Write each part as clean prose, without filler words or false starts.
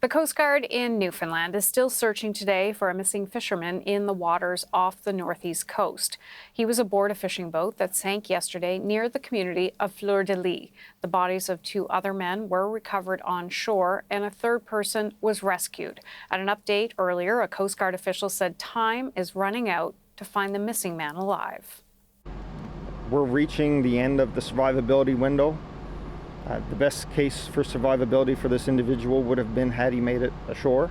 The Coast Guard in Newfoundland is still searching today for a missing fisherman in the waters off the northeast coast. He was aboard a fishing boat that sank yesterday near the community of Fleur-de-Lis. The bodies of 2 other men were recovered on shore and a 3rd person was rescued. At an update earlier, a Coast Guard official said time is running out to find the missing man alive. We're reaching the end of the survivability window. The best case for survivability for this individual would have been had he made it ashore.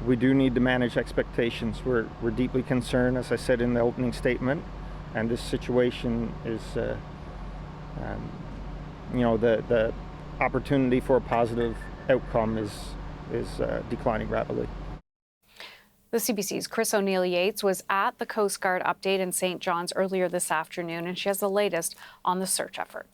We do need to manage expectations. We're deeply concerned, as I said in the opening statement, and this situation is, the opportunity for a positive outcome is declining rapidly. The CBC's Chris O'Neill-Yates was at the Coast Guard update in St. John's earlier this afternoon, and she has the latest on the search effort.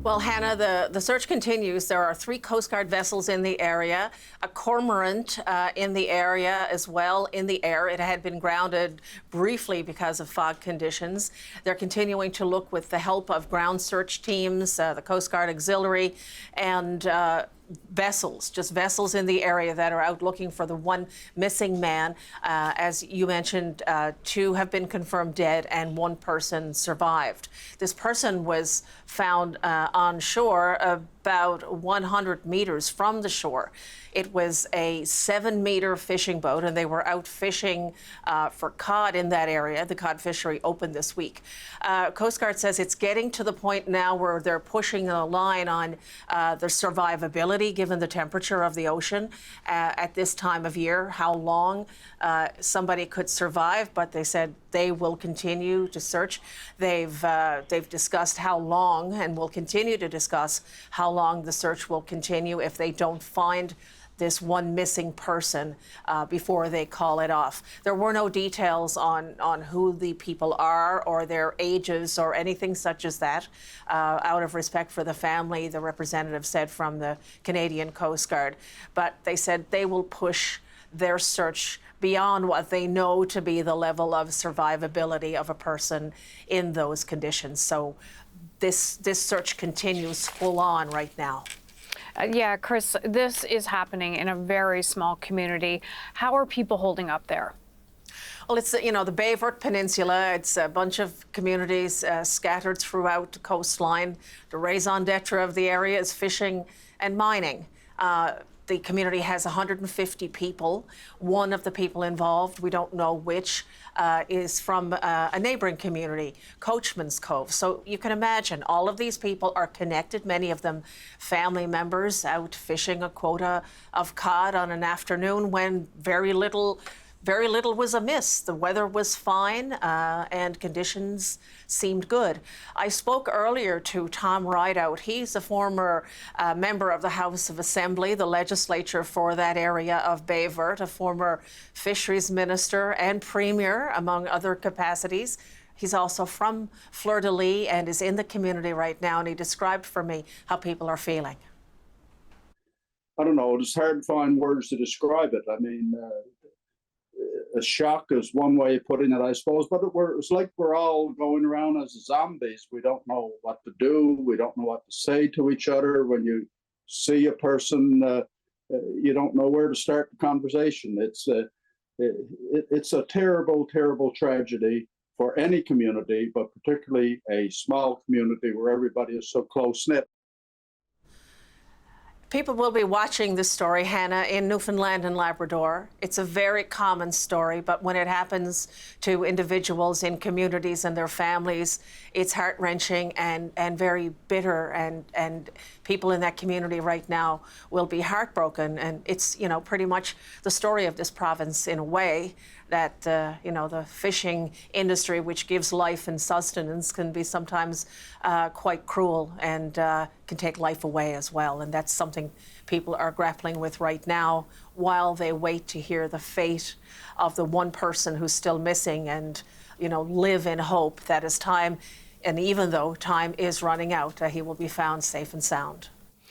Well, Hannah, the search continues. There are 3 Coast Guard vessels in the area, a cormorant in the area as well in the air. It had been grounded briefly because of fog conditions. They're continuing to look with the help of ground search teams, the Coast Guard Auxiliary, and vessels in the area that are out looking for the one missing man. As you mentioned, 2 have been confirmed dead and 1 person survived. This person was found on shore about 100 meters from the shore. It was a 7-meter fishing boat, and they were out fishing for cod in that area. The cod fishery opened this week. Coast Guard says it's getting to the point now where they're pushing the line on the survivability, given the temperature of the ocean at this time of year, how long somebody could survive. But they said they will continue to search. They've discussed how long, and will continue to discuss how long the search will continue if they don't find this one missing person before they call it off. There were no details on who the people are or their ages or anything such as that. Out of respect for the family, the representative said from the Canadian Coast Guard. But they said they will push their search beyond what they know to be the level of survivability of a person in those conditions. So this search continues full on right now. Yeah, Chris, this is happening in a very small community. How are people holding up there? Well, it's, the Baie-Verte Peninsula. It's a bunch of communities scattered throughout the coastline. The raison d'etre of the area is fishing and mining. The community has 150 people. One of the people involved, we don't know which, is from a neighboring community, Coachman's Cove. So you can imagine all of these people are connected, many of them family members out fishing a quota of cod on an afternoon when very little was amiss. The weather was fine and conditions seemed good. I spoke earlier to Tom Rideout. He's a former member of the House of Assembly, the legislature for that area of Baie-Verte, a former fisheries minister and premier, among other capacities. He's also from Fleur-de-Lis and is in the community right now, and he described for me how people are feeling. I don't know, it's hard to find words to describe it. I mean, a shock is one way of putting it, I suppose, but it's like we're all going around as zombies. We don't know what to do. We don't know what to say to each other. When you see a person, you don't know where to start the conversation. It's a terrible, terrible tragedy for any community, but particularly a small community where everybody is so close-knit. People will be watching this story, Hannah, in Newfoundland and Labrador. It's a very common story, but when it happens to individuals in communities and their families, it's heart-wrenching and very bitter, and people in that community right now will be heartbroken. And it's, pretty much the story of this province in a way, that, the fishing industry, which gives life and sustenance, can be sometimes quite cruel and can take life away as well. And that's something people are grappling with right now while they wait to hear the fate of the one person who's still missing and, live in hope that as time, and even though time is running out, he will be found safe and sound.